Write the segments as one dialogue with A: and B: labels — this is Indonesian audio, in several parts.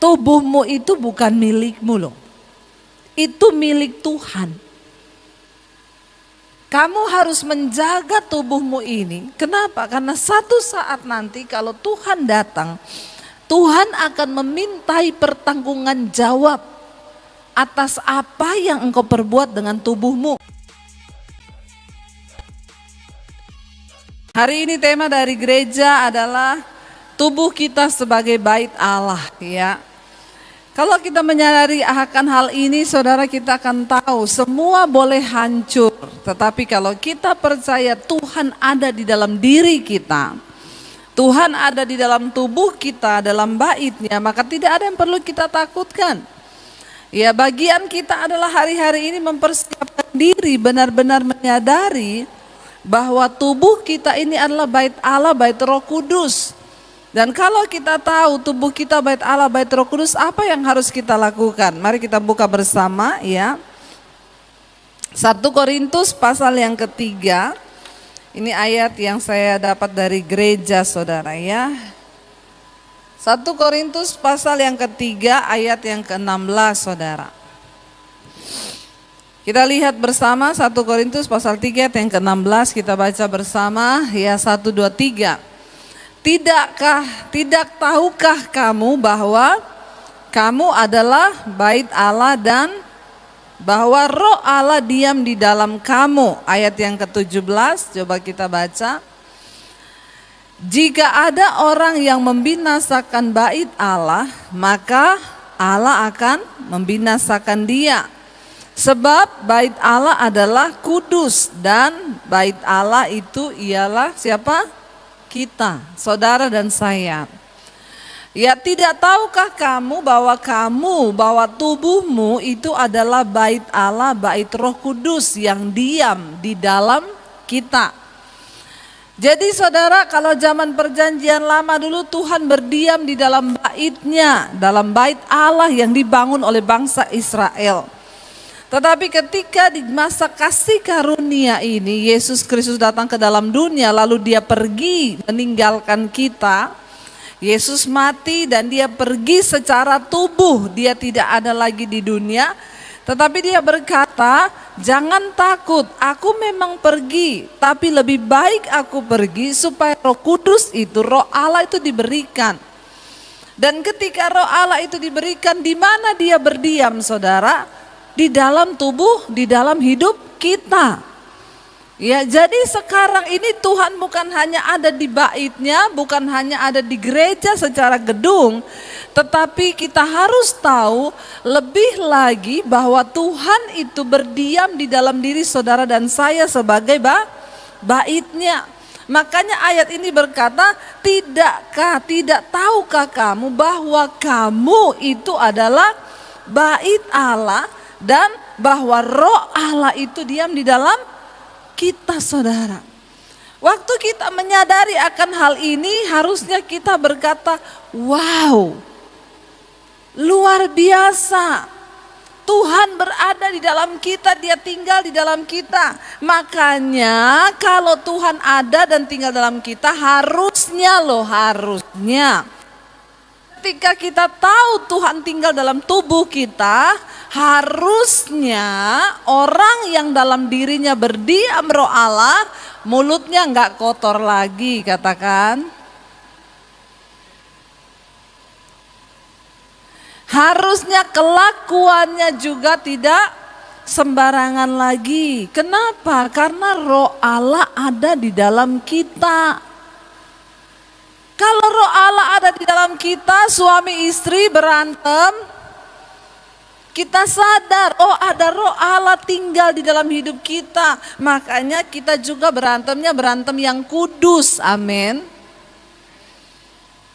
A: Tubuhmu itu bukan milikmu loh. Itu milik Tuhan. Kamu harus menjaga tubuhmu ini. Kenapa? Karena satu saat nanti kalau Tuhan datang, Tuhan akan memintai pertanggungan jawab atas apa yang engkau perbuat dengan tubuhmu. Hari ini tema dari gereja adalah tubuh kita sebagai bait Allah, ya. Kalau kita menyadari akan hal ini, saudara, kita akan tahu semua boleh hancur. Tetapi kalau kita percaya Tuhan ada di dalam diri kita, Tuhan ada di dalam tubuh kita, dalam baitnya, maka tidak ada yang perlu kita takutkan. Ya, bagian kita adalah hari-hari ini mempersiapkan diri, benar-benar menyadari bahwa tubuh kita ini adalah bait Allah, bait Roh Kudus. Dan kalau kita tahu tubuh kita bait Allah, bait Roh Kudus, apa yang harus kita lakukan? Mari kita buka bersama, ya. 1 Korintus pasal yang ketiga. Ini ayat yang saya dapat dari gereja, saudara, ya. 1 Korintus pasal yang ketiga ayat yang ke-16, saudara. Kita lihat bersama 1 Korintus pasal 3 ayat yang ke-16, kita baca bersama, ya, 1, 2, 3. Tidak tahukah kamu bahwa kamu adalah bait Allah dan bahwa Roh Allah diam di dalam kamu? Ayat yang ke-17, coba kita baca. Jika ada orang yang membinasakan bait Allah, maka Allah akan membinasakan dia. Sebab bait Allah adalah kudus dan bait Allah itu ialah siapa? Kita, saudara dan saya. Ya, tidak tahukah kamu bahwa tubuhmu itu adalah bait Allah, bait Roh Kudus yang diam di dalam kita. Jadi saudara, kalau zaman perjanjian lama dulu Tuhan berdiam di dalam baitnya, dalam bait Allah yang dibangun oleh bangsa Israel. Tetapi ketika di masa kasih karunia ini Yesus Kristus datang ke dalam dunia, lalu dia pergi meninggalkan kita. Yesus mati dan dia pergi secara tubuh, dia tidak ada lagi di dunia. Tetapi dia berkata, jangan takut, aku memang pergi, tapi lebih baik aku pergi supaya Roh Kudus itu, Roh Allah itu diberikan. Dan ketika Roh Allah itu diberikan, di mana dia berdiam, saudara? Di dalam tubuh, di dalam hidup kita. Ya, jadi sekarang ini Tuhan bukan hanya ada di baitnya, bukan hanya ada di gereja secara gedung, tetapi kita harus tahu lebih lagi bahwa Tuhan itu berdiam di dalam diri saudara dan saya sebagai baitnya. Makanya ayat ini berkata, tidak tahukah kamu bahwa kamu itu adalah bait Allah dan bahwa Roh Allah itu diam di dalam kita, saudara. Waktu kita menyadari akan hal ini, harusnya kita berkata, wow, luar biasa. Tuhan berada di dalam kita, dia tinggal di dalam kita. Makanya kalau Tuhan ada dan tinggal dalam kita, harusnya ketika kita tahu Tuhan tinggal dalam tubuh kita, harusnya orang yang dalam dirinya berdiam Roh Allah, mulutnya enggak kotor lagi, katakan. Harusnya kelakuannya juga tidak sembarangan lagi. Kenapa? Karena Roh Allah ada di dalam kita. Kalau Roh Allah ada di dalam kita, suami istri berantem, kita sadar, oh ada Roh Allah tinggal di dalam hidup kita. Makanya kita juga berantemnya berantem yang kudus, amin.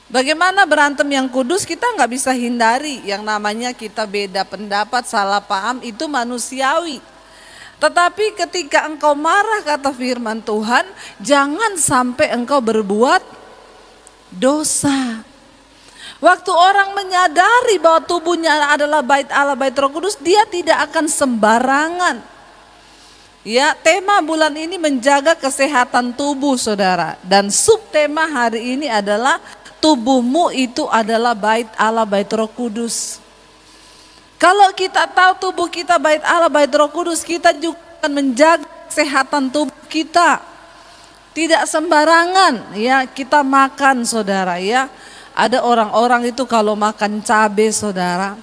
A: Bagaimana berantem yang kudus? Kita nggak bisa hindari. Yang namanya kita beda pendapat, salah paham, itu manusiawi. Tetapi ketika engkau marah, kata firman Tuhan, jangan sampai engkau berbuat dosa. Waktu orang menyadari bahwa tubuhnya adalah bait Allah, bait Roh Kudus, dia tidak akan sembarangan. Ya, tema bulan ini menjaga kesehatan tubuh, saudara. Dan subtema hari ini adalah tubuhmu itu adalah bait Allah, bait Roh Kudus. Kalau kita tahu tubuh kita bait Allah, bait Roh Kudus, kita juga akan menjaga kesehatan tubuh kita. Tidak sembarangan ya kita makan, saudara ya. Ada orang-orang itu kalau makan cabai, saudara,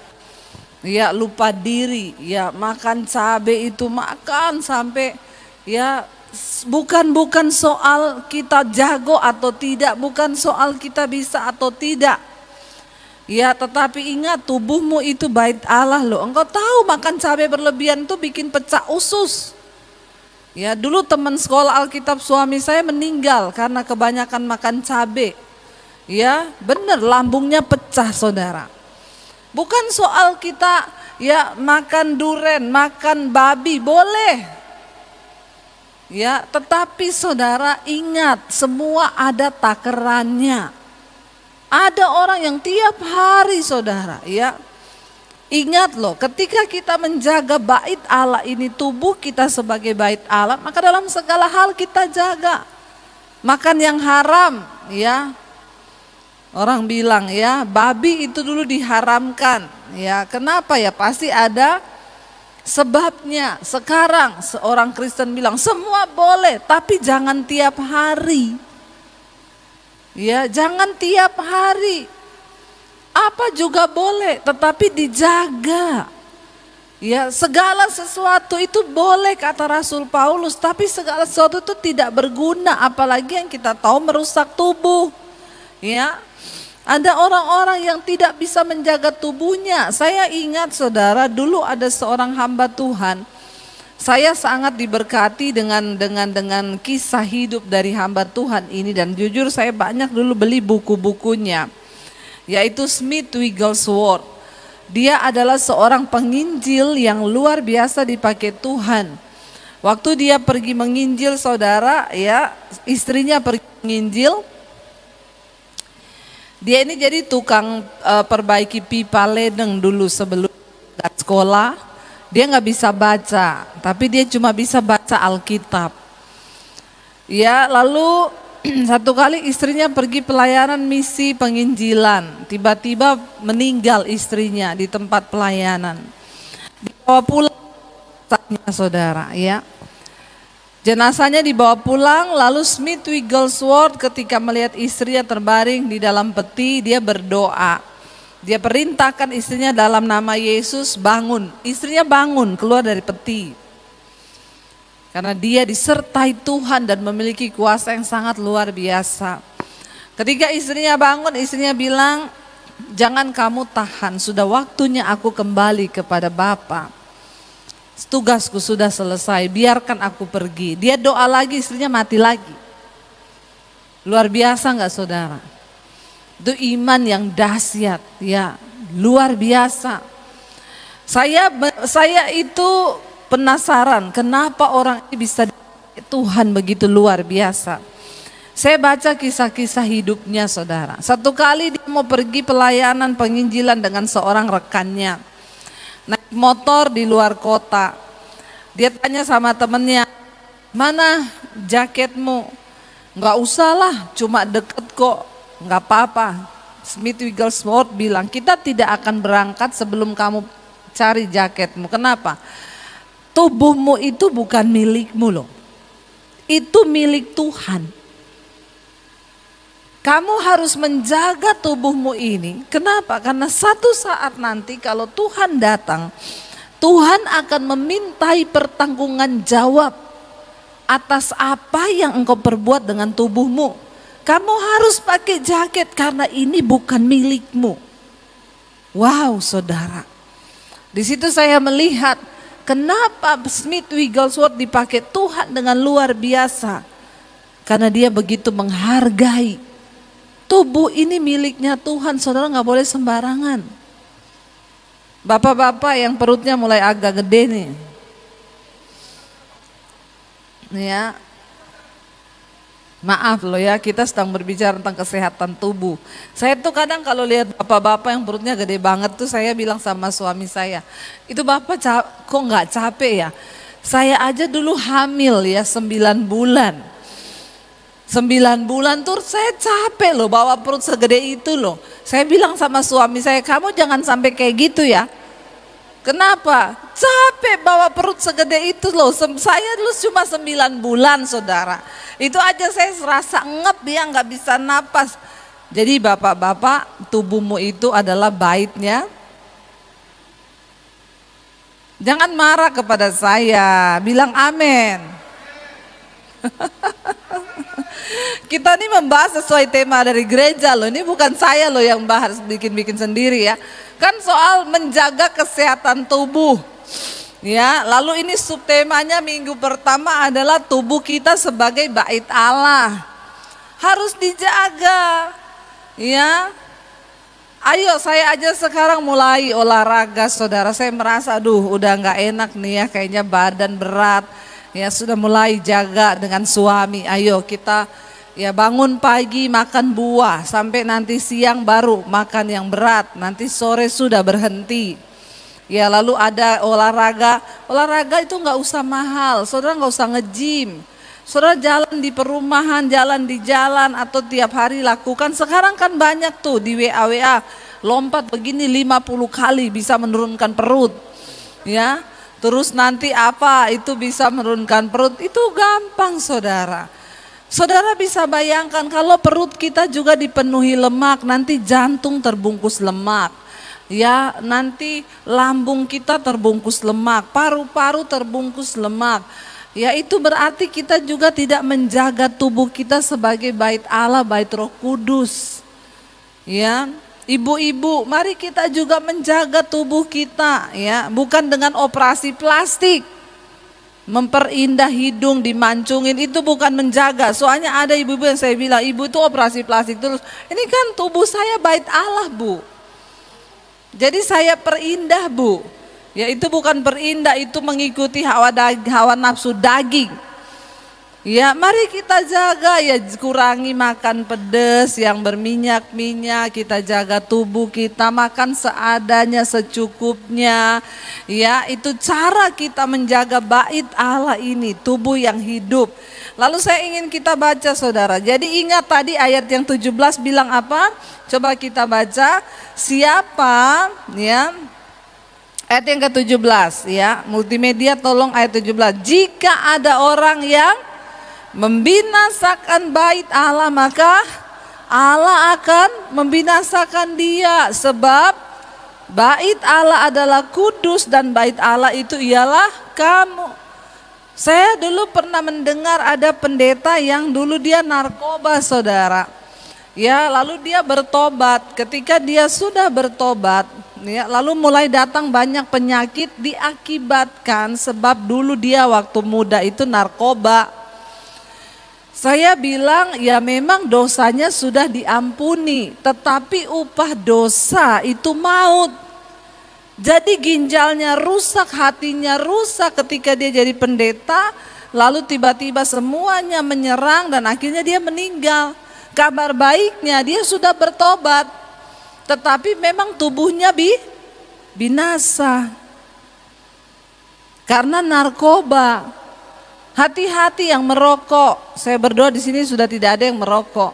A: ya lupa diri, ya makan cabai itu makan sampai ya bukan soal kita jago atau tidak, bukan soal kita bisa atau tidak. Ya, tetapi ingat tubuhmu itu bait Allah loh. Engkau tahu makan cabai berlebihan itu bikin pecah usus. Ya, dulu teman sekolah Alkitab suami saya meninggal karena kebanyakan makan cabai. Ya, benar lambungnya pecah, saudara. Bukan soal kita ya makan duren, makan babi boleh. Ya, tetapi saudara ingat semua ada takarannya. Ada orang yang tiap hari, saudara, ya. Ingat loh, ketika kita menjaga bait Allah ini, tubuh kita sebagai bait Allah, maka dalam segala hal kita jaga. Makan yang haram, ya. Orang bilang ya, babi itu dulu diharamkan. Ya, kenapa ya? Pasti ada sebabnya. Sekarang seorang Kristen bilang semua boleh, tapi jangan tiap hari. Ya, jangan tiap hari. Apa juga boleh, tetapi dijaga. Ya, segala sesuatu itu boleh kata Rasul Paulus, tapi segala sesuatu itu tidak berguna, apalagi yang kita tahu merusak tubuh. Ya. Ada orang-orang yang tidak bisa menjaga tubuhnya. Saya ingat saudara, dulu ada seorang hamba Tuhan. Saya sangat diberkati dengan kisah hidup dari hamba Tuhan ini, dan jujur saya banyak dulu beli buku-bukunya. Yaitu Smith Wigglesworth. Dia adalah seorang penginjil yang luar biasa dipakai Tuhan. Waktu dia pergi menginjil, saudara, ya, istrinya pergi menginjil. Dia ini jadi tukang perbaiki pipa ledeng dulu sebelum sekolah. Dia nggak bisa baca, tapi dia cuma bisa baca Alkitab. Ya, lalu satu kali istrinya pergi pelayanan misi penginjilan. Tiba-tiba meninggal istrinya di tempat pelayanan. Dibawa pulang, saudara, ya. Jenazahnya dibawa pulang, lalu Smith Wigglesworth ketika melihat istrinya terbaring di dalam peti, dia berdoa. Dia perintahkan istrinya dalam nama Yesus bangun. Istrinya bangun keluar dari peti. Karena dia disertai Tuhan dan memiliki kuasa yang sangat luar biasa. Ketika istrinya bangun, istrinya bilang, jangan kamu tahan, sudah waktunya aku kembali kepada Bapa. Tugasku sudah selesai, biarkan aku pergi. Dia doa lagi, istrinya mati lagi. Luar biasa enggak saudara? Itu iman yang dahsyat, ya, luar biasa. Saya itu penasaran kenapa orang ini bisa Tuhan begitu luar biasa. Saya baca kisah-kisah hidupnya, saudara. Satu kali dia mau pergi pelayanan penginjilan dengan seorang rekannya. Naik motor di luar kota. Dia tanya sama temennya, mana jaketmu? Nggak usah lah, cuma deket kok, nggak apa-apa. Smith Wigglesworth bilang, kita tidak akan berangkat sebelum kamu cari jaketmu. Kenapa? Tubuhmu itu bukan milikmu loh. Itu milik Tuhan. Kamu harus menjaga tubuhmu ini. Kenapa? Karena satu saat nanti kalau Tuhan datang, Tuhan akan memintai pertanggungan jawab atas apa yang engkau perbuat dengan tubuhmu. Kamu harus pakai jaket karena ini bukan milikmu. Wow, saudara. Di situ saya melihat kenapa Smith Wigglesworth dipakai Tuhan dengan luar biasa. Karena dia begitu menghargai. Tubuh ini miliknya Tuhan, saudara, nggak boleh sembarangan. Bapak-bapak yang perutnya mulai agak gede nih, ya, maaf loh ya, kita sedang berbicara tentang kesehatan tubuh. Saya tuh kadang kalau lihat bapak-bapak yang perutnya gede banget tuh, saya bilang sama suami saya, itu bapak kok nggak capek ya? Saya aja dulu hamil ya 9 bulan. 9 bulan tuh saya capek loh bawa perut segede itu loh. Saya bilang sama suami saya, kamu jangan sampai kayak gitu ya. Kenapa? Capek bawa perut segede itu loh. Saya dulu cuma 9 bulan saudara. Itu aja saya serasa ngep ya, nggak bisa napas. Jadi bapak-bapak, tubuhmu itu adalah baitnya. Jangan marah kepada saya, bilang amin. Kita ini membahas sesuai tema dari gereja loh. Ini bukan saya loh yang bahas bikin-bikin sendiri ya. Kan soal menjaga kesehatan tubuh. Ya, lalu ini subtemanya minggu pertama adalah tubuh kita sebagai bait Allah. Harus dijaga. Ya. Ayo saya aja sekarang mulai olahraga saudara. Saya merasa aduh udah gak enak nih ya, kayaknya badan berat. Ya sudah mulai jaga dengan suami. Ayo kita ya bangun pagi makan buah, sampai nanti siang baru makan yang berat, nanti sore sudah berhenti. Ya lalu ada olahraga itu nggak usah mahal, saudara nggak usah nge-gym. Saudara jalan di perumahan, jalan di jalan atau tiap hari lakukan. Sekarang kan banyak tuh di WA, lompat begini 50 kali bisa menurunkan perut. Ya, terus nanti apa itu bisa menurunkan perut, itu gampang saudara. Saudara bisa bayangkan kalau perut kita juga dipenuhi lemak, nanti jantung terbungkus lemak. Ya, nanti lambung kita terbungkus lemak, paru-paru terbungkus lemak. Ya, itu berarti kita juga tidak menjaga tubuh kita sebagai bait Allah, bait Roh Kudus. Ya, ibu-ibu, mari kita juga menjaga tubuh kita ya, bukan dengan operasi plastik. Memperindah hidung, dimancungin, itu bukan menjaga. Soalnya ada ibu-ibu yang saya bilang, ibu itu operasi plastik terus. Ini kan tubuh saya bait Allah, Bu. Jadi saya perindah, Bu. Ya itu bukan perindah, itu mengikuti hawa nafsu daging. Ya mari kita jaga ya, kurangi makan pedas yang berminyak-minyak, kita jaga tubuh kita, makan seadanya secukupnya. Ya itu cara kita menjaga bait Allah ini, tubuh yang hidup. Lalu saya ingin kita baca saudara, jadi ingat tadi ayat yang 17 bilang apa? Coba kita baca, siapa ya, ayat yang ke-17 ya, multimedia tolong ayat 17. Jika ada orang yang membinasakan bait Allah, maka Allah akan membinasakan dia, sebab bait Allah adalah kudus dan bait Allah itu ialah kamu. Saya dulu pernah mendengar ada pendeta yang dulu dia narkoba saudara. Ya, lalu dia bertobat. Ketika dia sudah bertobat, ya, lalu mulai datang banyak penyakit diakibatkan sebab dulu dia waktu muda itu narkoba. Saya bilang ya memang dosanya sudah diampuni, tetapi upah dosa itu maut. Jadi ginjalnya rusak, hatinya rusak ketika dia jadi pendeta, lalu tiba-tiba semuanya menyerang dan akhirnya dia meninggal. Kabar baiknya dia sudah bertobat, tetapi memang tubuhnya binasa karena narkoba. Hati-hati yang merokok. Saya berdoa di sini sudah tidak ada yang merokok.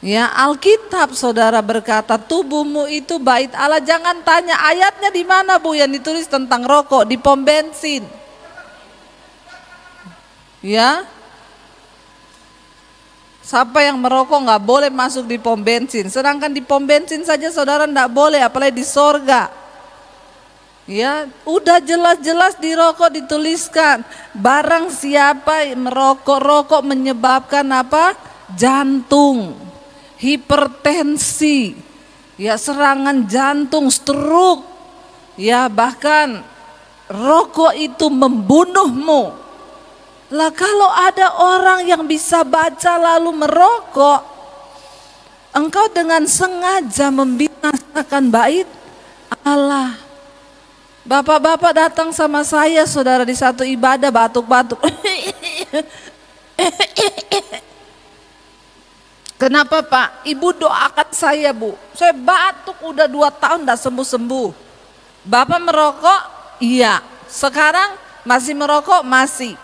A: Ya, Alkitab saudara berkata tubuhmu itu bait Allah. Jangan tanya ayatnya di mana Bu yang ditulis tentang rokok, di pom bensin. Ya. Siapa yang merokok nggak boleh masuk di pom bensin. Sedangkan di pom bensin saja saudara nggak boleh, apalagi di sorga. Ya, udah jelas-jelas di rokok dituliskan, barang siapa merokok, rokok menyebabkan apa? Jantung, hipertensi, ya serangan jantung, stroke, ya bahkan rokok itu membunuhmu. Lah kalau ada orang yang bisa baca lalu merokok, engkau dengan sengaja membinasakan bait Allah. Bapak-bapak datang sama saya saudara di satu ibadah batuk-batuk. Kenapa Pak? Ibu doakan saya Bu. Saya batuk udah 2 tahun gak sembuh-sembuh. Bapak merokok? Iya. Sekarang masih merokok? Masih.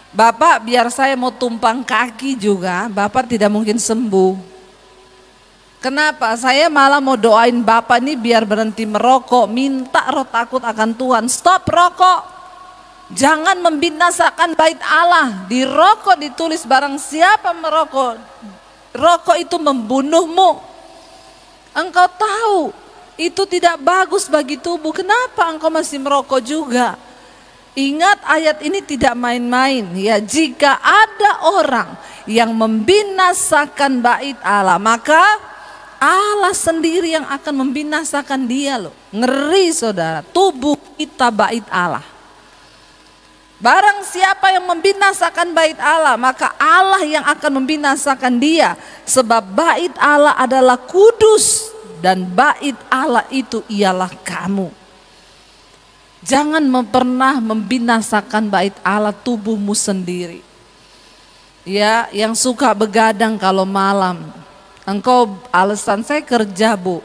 A: Bapak biar saya mau tumpang kaki juga, Bapak tidak mungkin sembuh. Kenapa? Saya malah mau doain Bapak ini biar berhenti merokok, minta roh takut akan Tuhan, stop rokok. Jangan membinasakan bait Allah. Di rokok ditulis barang siapa merokok, rokok itu membunuhmu. Engkau tahu itu tidak bagus bagi tubuh, kenapa engkau masih merokok juga? Ingat ayat ini tidak main-main ya. Jika ada orang yang membinasakan bait Allah, maka Allah sendiri yang akan membinasakan dia loh. Ngeri saudara, tubuh kita bait Allah. Barang siapa yang membinasakan bait Allah, maka Allah yang akan membinasakan dia. Sebab bait Allah adalah kudus dan bait Allah itu ialah kamu. Jangan pernah membinasakan bait Allah tubuhmu sendiri. Ya, yang suka begadang kalau malam. Engkau alasan saya kerja, Bu.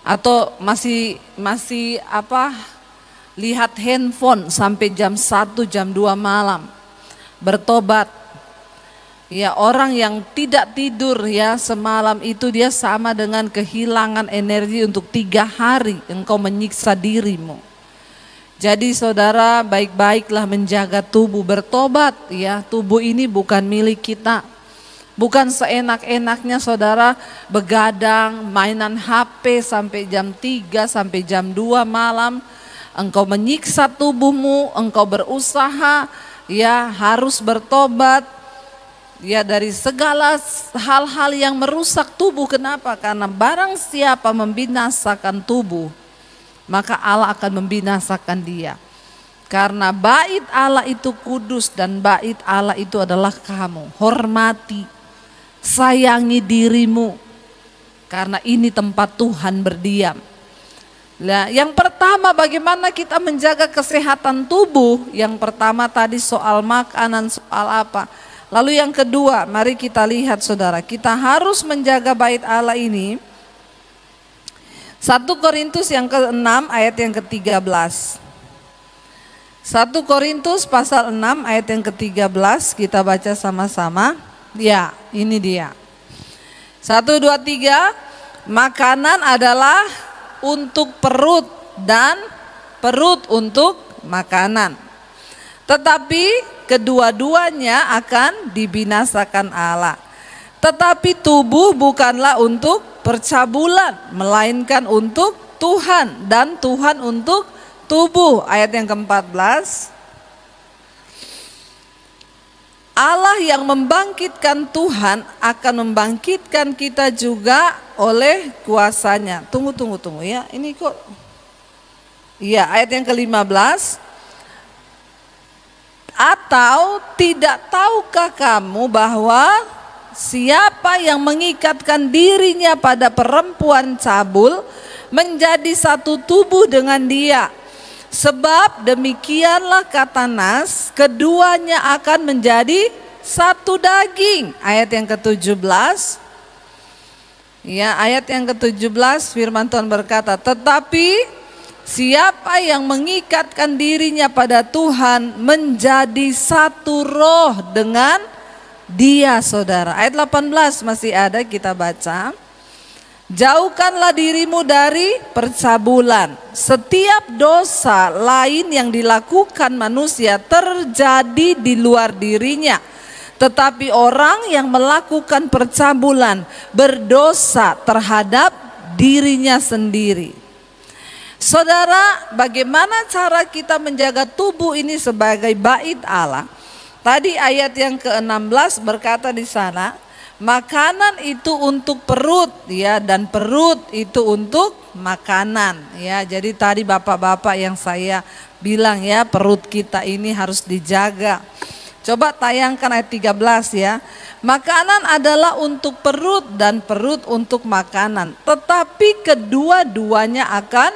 A: Atau masih lihat handphone sampai jam 1, jam 2 malam. Bertobat. Ya, orang yang tidak tidur ya semalam itu dia sama dengan kehilangan energi untuk 3 hari. Engkau menyiksa dirimu. Jadi saudara, baik-baiklah menjaga tubuh, bertobat ya. Tubuh ini bukan milik kita. Bukan seenak-enaknya saudara begadang, mainan HP sampai jam 3 sampai jam 2 malam. Engkau menyiksa tubuhmu, engkau berusaha ya harus bertobat ya dari segala hal-hal yang merusak tubuh. Kenapa? Karena barang siapa membinasakan tubuh, maka Allah akan membinasakan dia. Karena bait Allah itu kudus dan bait Allah itu adalah kamu. Hormati, sayangi dirimu, karena ini tempat Tuhan berdiam. Nah, yang pertama bagaimana kita menjaga kesehatan tubuh? Yang pertama tadi soal makanan, soal apa? Lalu yang kedua, mari kita lihat saudara, kita harus menjaga bait Allah ini. 1 Korintus yang ke-6 ayat yang ke-13. 1 Korintus pasal 6 ayat yang ke-13 kita baca sama-sama. Ya, ini dia. 1, 2, 3. Makanan adalah untuk perut dan perut untuk makanan. Tetapi kedua-duanya akan dibinasakan Allah. Tetapi tubuh bukanlah untuk percabulan, melainkan untuk Tuhan, dan Tuhan untuk tubuh. Ayat yang ke-14. Allah yang membangkitkan Tuhan akan membangkitkan kita juga oleh kuasanya. Tunggu ya. Ini kok. Iya, ayat yang ke-15. Atau tidak tahukah kamu bahwa siapa yang mengikatkan dirinya pada perempuan cabul menjadi satu tubuh dengan dia. Sebab demikianlah kata Nas, keduanya akan menjadi satu daging. Ayat yang ke-17. Ya, ayat yang ke-17 firman Tuhan berkata, tetapi siapa yang mengikatkan dirinya pada Tuhan menjadi satu roh dengan dia, saudara. Ayat 18 masih ada, kita baca. Jauhkanlah dirimu dari percabulan. Setiap dosa lain yang dilakukan manusia terjadi di luar dirinya. Tetapi orang yang melakukan percabulan berdosa terhadap dirinya sendiri. Saudara, bagaimana cara kita menjaga tubuh ini sebagai bait Allah? Tadi ayat yang ke-16 berkata di sana, makanan itu untuk perut ya, dan perut itu untuk makanan ya. Jadi tadi bapak-bapak yang saya bilang ya, perut kita ini harus dijaga. Coba tayangkan ayat 13 ya. Makanan adalah untuk perut dan perut untuk makanan, tetapi kedua-duanya akan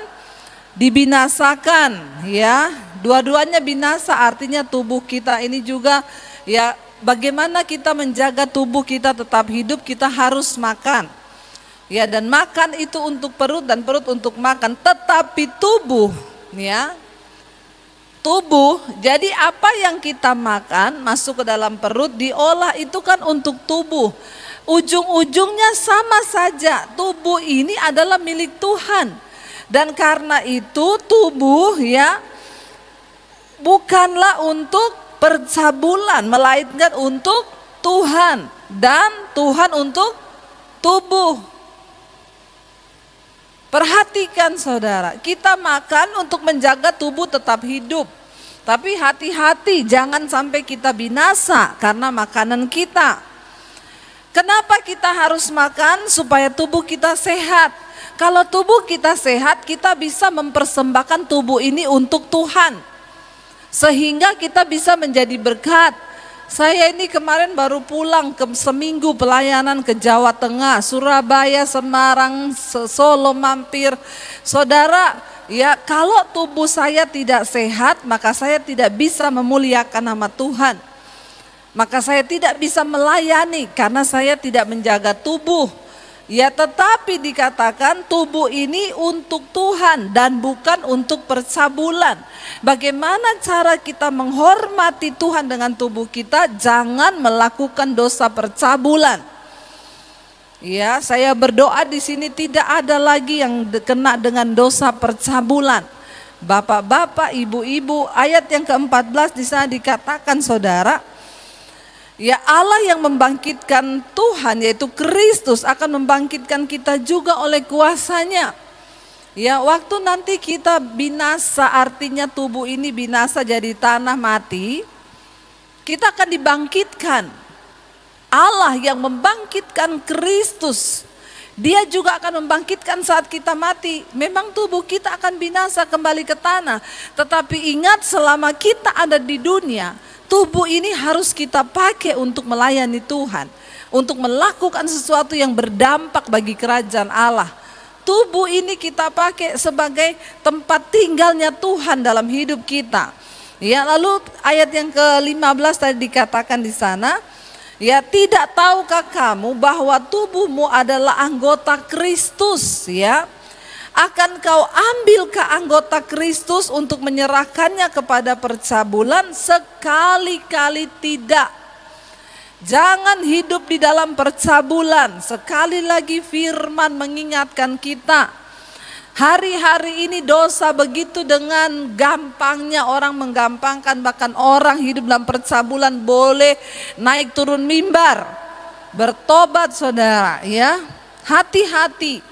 A: dibinasakan ya. Dua-duanya binasa, artinya tubuh kita ini juga ya, bagaimana kita menjaga tubuh kita tetap hidup, kita harus makan. Ya, dan makan itu untuk perut dan perut untuk makan, tetapi tubuh ya, tubuh. Jadi apa yang kita makan masuk ke dalam perut, diolah itu kan untuk tubuh. Ujung-ujungnya sama saja, tubuh ini adalah milik Tuhan. Dan karena itu tubuh ya bukanlah untuk percabulan, melainkan untuk Tuhan, dan Tuhan untuk tubuh. Perhatikan saudara, kita makan untuk menjaga tubuh tetap hidup. Tapi hati-hati jangan sampai kita binasa karena makanan kita. Kenapa kita harus makan? Supaya tubuh kita sehat. Kalau tubuh kita sehat, kita bisa mempersembahkan tubuh ini untuk Tuhan. Sehingga kita bisa menjadi berkat. Saya ini kemarin baru pulang seminggu pelayanan ke Jawa Tengah, Surabaya, Semarang, Solo mampir. Saudara, ya kalau tubuh saya tidak sehat, maka saya tidak bisa memuliakan nama Tuhan. Maka saya tidak bisa melayani karena saya tidak menjaga tubuh. Ya tetapi dikatakan tubuh ini untuk Tuhan dan bukan untuk percabulan. Bagaimana cara kita menghormati Tuhan dengan tubuh kita? Jangan melakukan dosa percabulan. Ya, saya berdoa di sini tidak ada lagi yang kena dengan dosa percabulan. Bapak-bapak, ibu-ibu, ayat yang ke-14 di sana dikatakan saudara, ya Allah yang membangkitkan Tuhan yaitu Kristus akan membangkitkan kita juga oleh kuasanya. Ya waktu nanti kita binasa, artinya tubuh ini binasa jadi tanah mati, kita akan dibangkitkan. Allah yang membangkitkan Kristus, Dia juga akan membangkitkan saat kita mati. Memang tubuh kita akan binasa kembali ke tanah, tetapi ingat selama kita ada di dunia, tubuh ini harus kita pakai untuk melayani Tuhan, untuk melakukan sesuatu yang berdampak bagi kerajaan Allah. Tubuh ini kita pakai sebagai tempat tinggalnya Tuhan dalam hidup kita. Ya, lalu ayat yang ke-15 tadi dikatakan di sana, ya tidak tahukah kamu bahwa tubuhmu adalah anggota Kristus, ya? Akan kau ambilkah anggota Kristus untuk menyerahkannya kepada percabulan? Sekali-kali tidak. Jangan hidup di dalam percabulan. Sekali lagi firman mengingatkan kita. Hari-hari ini dosa begitu dengan gampangnya orang menggampangkan, bahkan orang hidup dalam percabulan boleh naik turun mimbar. Bertobat saudara ya. Hati-hati.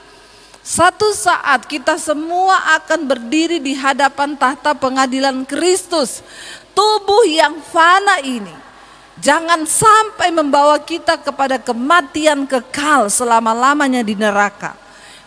A: Satu saat kita semua akan berdiri di hadapan tahta pengadilan Kristus. Tubuh yang fana ini jangan sampai membawa kita kepada kematian kekal selama-lamanya di neraka.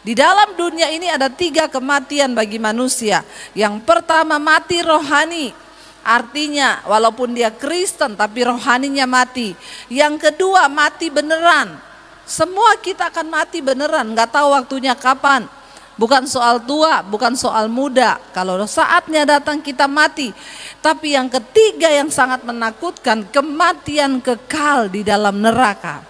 A: Di dalam dunia ini ada 3 kematian bagi manusia. Yang pertama mati rohani. Artinya walaupun dia Kristen tapi rohaninya mati. Yang kedua mati beneran. Semua kita akan mati beneran, gak tahu waktunya kapan. Bukan soal tua, bukan soal muda. Kalau saatnya datang kita mati. Tapi yang ketiga yang sangat menakutkan, kematian kekal di dalam neraka.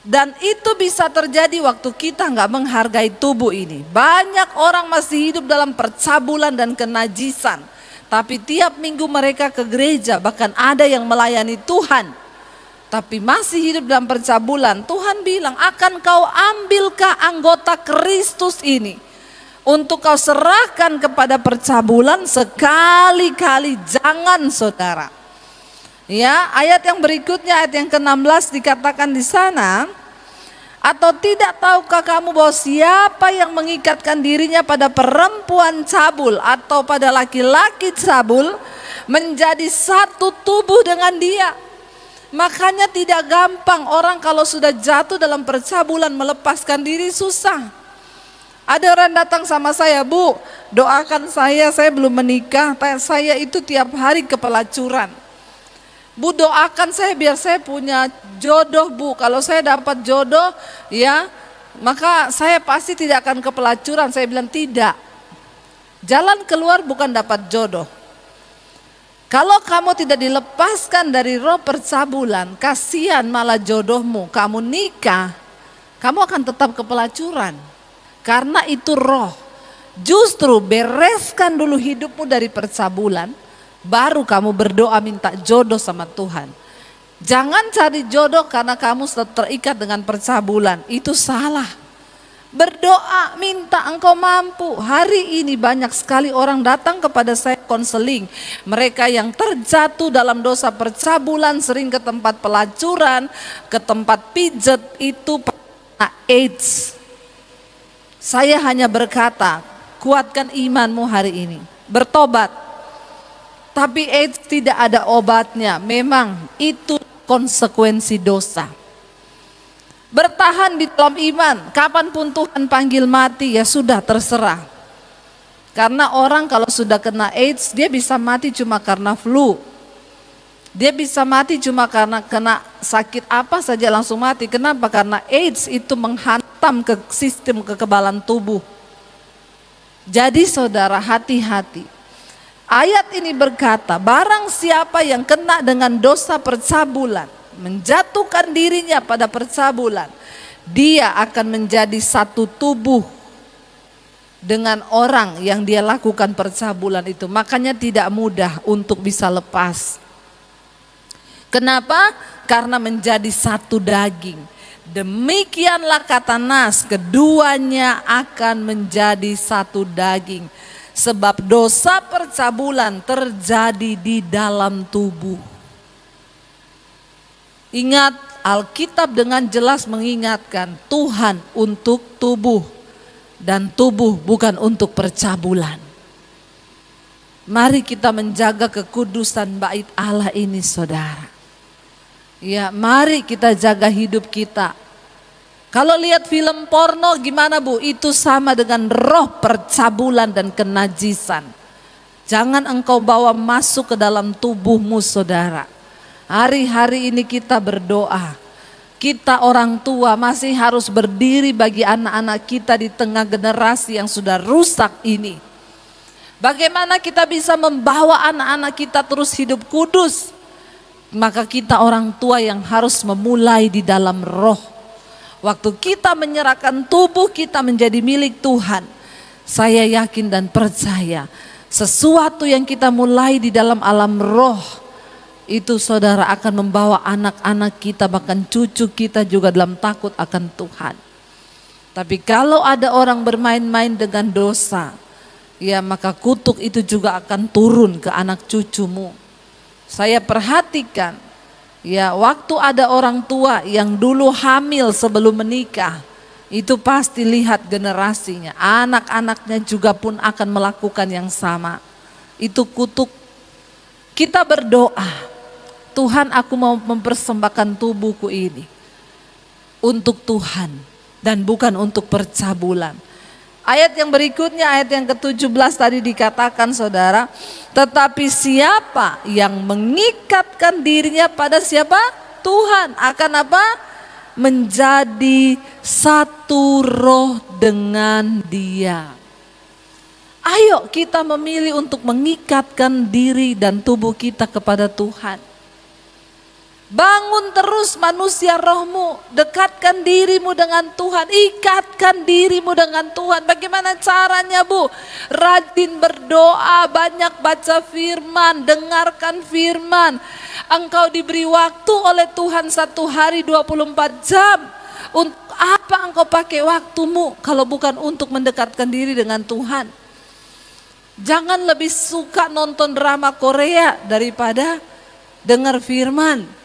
A: Dan itu bisa terjadi waktu kita gak menghargai tubuh ini. Banyak orang masih hidup dalam percabulan dan kenajisan. Tapi tiap minggu mereka ke gereja, bahkan ada yang melayani Tuhan. Tapi masih hidup dalam percabulan. Tuhan bilang, akan kau ambilkah anggota Kristus ini untuk kau serahkan kepada percabulan? Sekali-kali jangan saudara. Ya, ayat yang berikutnya, ayat yang ke-16 dikatakan di sana, atau tidak tahukah kamu bahwa siapa yang mengikatkan dirinya pada perempuan cabul atau pada laki-laki cabul menjadi satu tubuh dengan dia. Makanya tidak gampang orang kalau sudah jatuh dalam percabulan melepaskan diri, susah. Ada orang datang sama saya, Bu, doakan saya belum menikah, saya itu tiap hari kepelacuran. Bu, doakan saya biar saya punya jodoh, Bu. Kalau saya dapat jodoh, ya, maka saya pasti tidak akan kepelacuran. Saya bilang tidak. Jalan keluar bukan dapat jodoh. Kalau kamu tidak dilepaskan dari roh percabulan, kasihan malah jodohmu. Kamu nikah, kamu akan tetap kepelacuran. Karena itu roh. Justru bereskan dulu hidupmu dari percabulan, baru kamu berdoa minta jodoh sama Tuhan. Jangan cari jodoh karena kamu sudah terikat dengan percabulan, itu salah. Berdoa, minta engkau mampu. Hari ini banyak sekali orang datang kepada saya konseling. Mereka yang terjatuh dalam dosa percabulan, sering ke tempat pelacuran, ke tempat pijet, itu AIDS. Saya hanya berkata, kuatkan imanmu hari ini, bertobat. Tapi AIDS tidak ada obatnya, memang itu konsekuensi dosa. Bertahan di dalam iman, kapanpun Tuhan panggil mati ya sudah terserah. Karena orang kalau sudah kena AIDS, dia bisa mati cuma karena flu. Dia bisa mati cuma karena kena sakit apa saja langsung mati. Kenapa? Karena AIDS itu menghantam ke sistem kekebalan tubuh. Jadi saudara, hati-hati. Ayat ini berkata, barang siapa yang kena dengan dosa percabulan, menjatuhkan dirinya pada percabulan, dia akan menjadi satu tubuh dengan orang yang dia lakukan percabulan itu. Makanya tidak mudah untuk bisa lepas. Kenapa? Karena menjadi satu daging. Demikianlah kata Nas, keduanya akan menjadi satu daging. Sebab dosa percabulan terjadi di dalam tubuh. Ingat, Alkitab dengan jelas mengingatkan Tuhan untuk tubuh dan tubuh bukan untuk percabulan. Mari kita menjaga kekudusan bait Allah ini saudara. Ya, mari kita jaga hidup kita. Kalau lihat film porno gimana Bu? Itu sama dengan roh percabulan dan kenajisan. Jangan engkau bawa masuk ke dalam tubuhmu saudara. Hari-hari ini kita berdoa. Kita orang tua masih harus berdiri bagi anak-anak kita di tengah generasi yang sudah rusak ini. Bagaimana kita bisa membawa anak-anak kita terus hidup kudus? Maka kita orang tua yang harus memulai di dalam roh. Waktu kita menyerahkan tubuh kita menjadi milik Tuhan, saya yakin dan percaya sesuatu yang kita mulai di dalam alam roh, itu saudara akan membawa anak-anak kita bahkan cucu kita juga dalam takut akan Tuhan. Tapi kalau ada orang bermain-main dengan dosa, ya maka kutuk itu juga akan turun ke anak cucumu. Saya perhatikan, ya waktu ada orang tua yang dulu hamil sebelum menikah, itu pasti lihat generasinya, anak-anaknya juga pun akan melakukan yang sama. Itu kutuk. Kita berdoa, Tuhan, aku mau mempersembahkan tubuhku ini untuk Tuhan dan bukan untuk percabulan. Ayat yang berikutnya, ayat yang ke-17 tadi dikatakan saudara, tetapi siapa yang mengikatkan dirinya pada siapa? Tuhan, akan apa? Menjadi satu roh dengan Dia. Ayo kita memilih untuk mengikatkan diri dan tubuh kita kepada Tuhan. Bangun terus manusia rohmu, dekatkan dirimu dengan Tuhan, ikatkan dirimu dengan Tuhan. Bagaimana caranya Bu? Rajin berdoa, banyak baca firman, dengarkan firman. Engkau diberi waktu oleh Tuhan 1 hari 24 jam. Untuk apa engkau pakai waktumu kalau bukan untuk mendekatkan diri dengan Tuhan? Jangan lebih suka nonton drama Korea daripada dengar firman.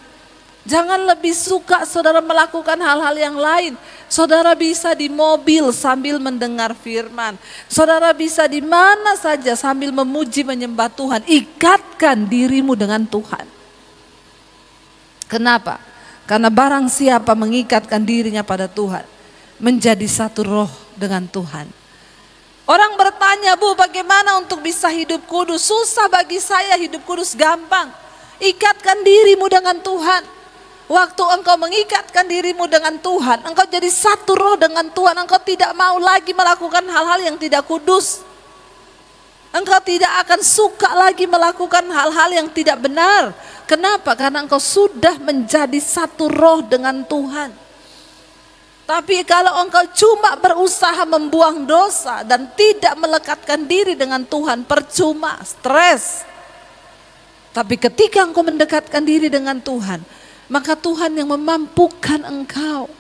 A: Jangan lebih suka saudara melakukan hal-hal yang lain. Saudara bisa di mobil sambil mendengar firman. Saudara bisa di mana saja sambil memuji menyembah Tuhan. Ikatkan dirimu dengan Tuhan. Kenapa? Karena barang siapa mengikatkan dirinya pada Tuhan, menjadi satu roh dengan Tuhan. Orang bertanya, Bu, bagaimana untuk bisa hidup kudus? Susah bagi saya, hidup kudus gampang. Ikatkan dirimu dengan Tuhan. Waktu engkau mengikatkan dirimu dengan Tuhan, engkau jadi satu roh dengan Tuhan. Engkau tidak mau lagi melakukan hal-hal yang tidak kudus. Engkau tidak akan suka lagi melakukan hal-hal yang tidak benar. Kenapa? Karena engkau sudah menjadi satu roh dengan Tuhan. Tapi kalau engkau cuma berusaha membuang dosa dan tidak melekatkan diri dengan Tuhan, percuma, stres. Tapi ketika engkau mendekatkan diri dengan Tuhan, maka Tuhan yang memampukan engkau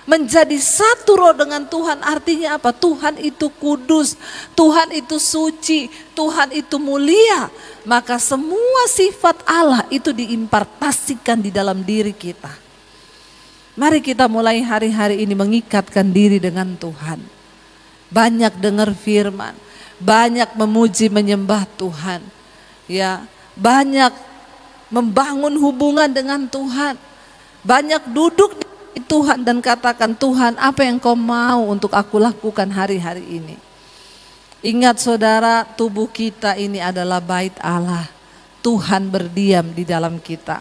A: menjadi satu roh dengan Tuhan. Artinya apa? Tuhan itu kudus, Tuhan itu suci, Tuhan itu mulia. Maka semua sifat Allah itu diimpartasikan di dalam diri kita. Mari kita mulai hari-hari ini mengikatkan diri dengan Tuhan. Banyak dengar firman, banyak memuji menyembah Tuhan. Ya, banyak membangun hubungan dengan Tuhan. Banyak duduk di Tuhan dan katakan, Tuhan, apa yang Kau mau untuk aku lakukan hari-hari ini? Ingat saudara, tubuh kita ini adalah bait Allah. Tuhan berdiam di dalam kita.